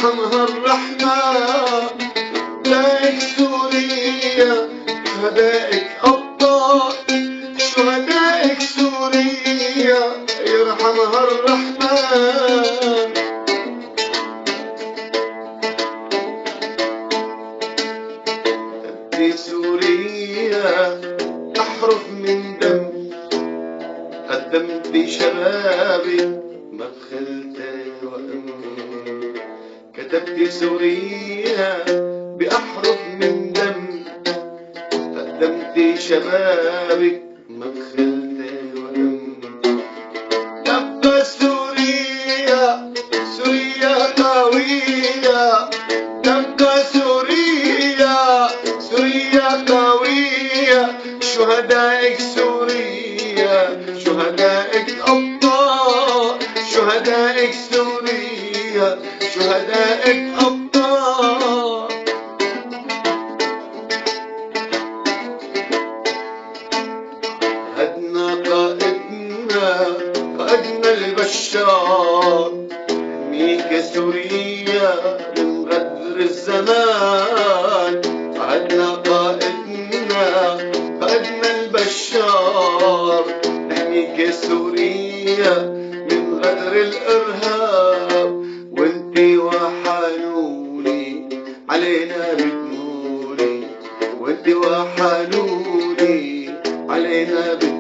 يرحمها الرحمن. شهدائك سوريا، شهدائك أبطال، شهدائك سوريا يرحمها الرحمن. تبكي سوريا أحرف من دم، قدمت بشبابي ما بخلت وأم. كتبت سوريا بأحرف من دم، قدمت شبابك ما بخلت وأم. تبقى سوريا، سوريا قوية، تبقى سوريا، سوريا قوية. شهدائك سوريا، شهدائك أبطال، شهدائك سوريا، شهدائك أبطال. قائدنا قائدنا قائدنا البشار، ميك سوريا من غدر الزمان. قائدنا قائدنا قائدنا البشار، نحميك سوريا من غدر الإرهاب. وانتي وحنوني علينا بتنوري، وانتي وحنوني علينا بتنوري.